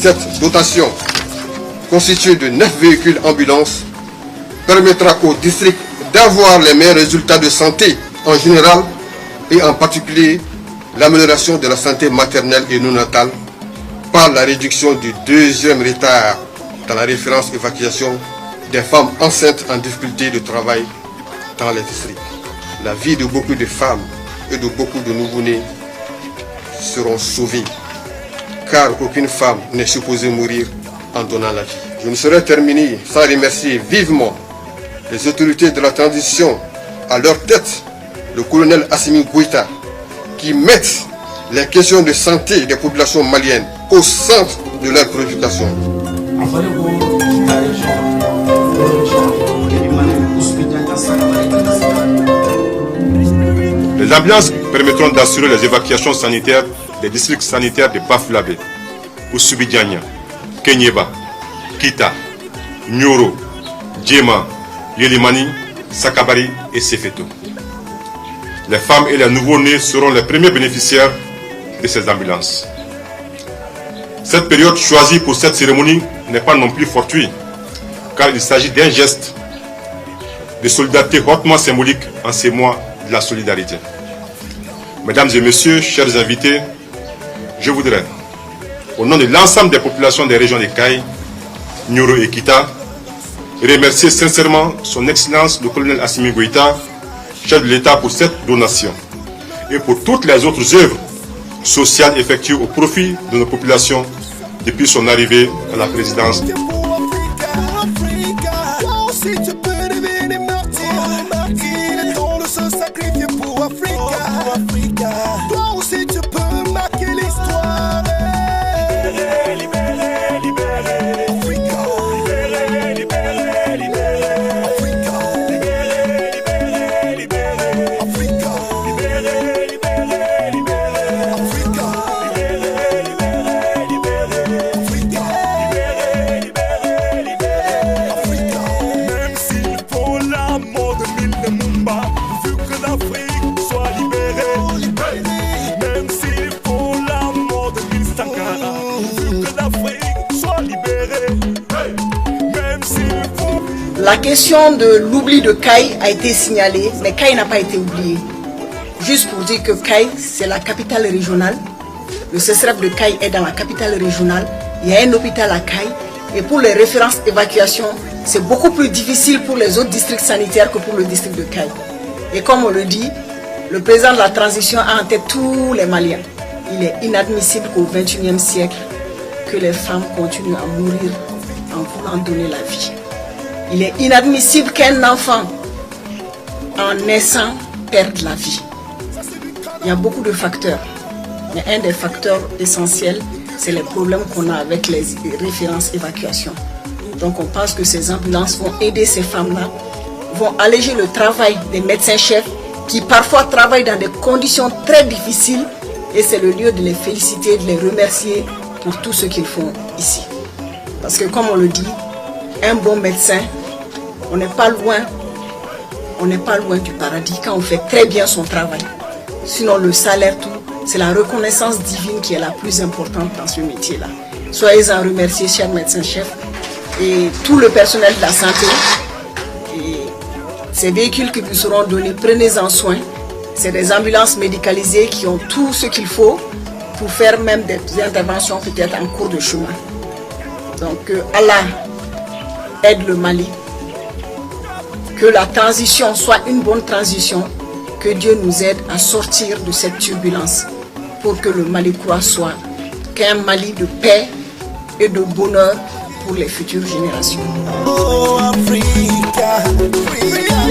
Cette dotation, constituée de 9 véhicules ambulances, permettra au district d'avoir les meilleurs résultats de santé en général et en particulier l'amélioration de la santé maternelle et néonatale par la réduction du 2e retard dans la référence évacuation des femmes enceintes en difficulté de travail dans les districts. La vie de beaucoup de femmes et de beaucoup de nouveau-nés seront sauvées, car aucune femme n'est supposée mourir en donnant la vie. Je ne saurais terminer sans remercier vivement les autorités de la transition, à leur tête le colonel Assimi Goïta, qui mettent les questions de santé des populations maliennes au centre de leurs préoccupations. Les ambulances permettront d'assurer les évacuations sanitaires des districts sanitaires de Bafoulabé, Oussoubidiania, Kenyeba, Kita, Nyoro, Djema, Yelimani, Sakabari et Sefeto. Les femmes et les nouveau-nés seront les premiers bénéficiaires de ces ambulances. Cette période choisie pour cette cérémonie n'est pas non plus fortuite, car il s'agit d'un geste de solidarité hautement symbolique en ces mois de la solidarité. Mesdames et messieurs, chers invités, je voudrais, au nom de l'ensemble des populations des régions de Kaï, Nyoro et Kita, remercier sincèrement son Excellence le colonel Assimi Goïta, chef de l'État, pour cette donation et pour toutes les autres œuvres sociales effectuées au profit de nos populations depuis son arrivée à la présidence. La question de l'oubli de Kaï a été signalée, mais Kaï n'a pas été oublié. Juste pour dire que Kaï, c'est la capitale régionale. Le CESREF de Kaï est dans la capitale régionale. Il y a un hôpital à Kaï. Et pour les références évacuation, c'est beaucoup plus difficile pour les autres districts sanitaires que pour le district de Kaï. Et comme on le dit, le président de la transition a en tête tous les Maliens. Il est inadmissible qu'au XXIe siècle, que les femmes continuent à mourir en voulant donner la vie. Il est inadmissible qu'un enfant, en naissant, perde la vie. Il y a beaucoup de facteurs, mais un des facteurs essentiels, c'est les problèmes qu'on a avec les références évacuation. Donc on pense que ces ambulances vont aider ces femmes-là, vont alléger le travail des médecins-chefs qui parfois travaillent dans des conditions très difficiles, et c'est le lieu de les féliciter, de les remercier pour tout ce qu'ils font ici. Parce que comme on le dit, un bon médecin, on n'est pas loin du paradis quand on fait très bien son travail. Sinon le salaire, tout, c'est la reconnaissance divine qui est la plus importante dans ce métier-là. Soyez-en remerciés, chers médecins-chefs, et tout le personnel de la santé. Et ces véhicules qui vous seront donnés, prenez-en soin. C'est des ambulances médicalisées qui ont tout ce qu'il faut pour faire même des interventions peut-être en cours de chemin. Donc Allah aide le Mali. Que la transition soit une bonne transition. Que Dieu nous aide à sortir de cette turbulence pour que le Mali-Croix soit qu'un Mali de paix et de bonheur pour les futures générations. Oh, Africa, Africa.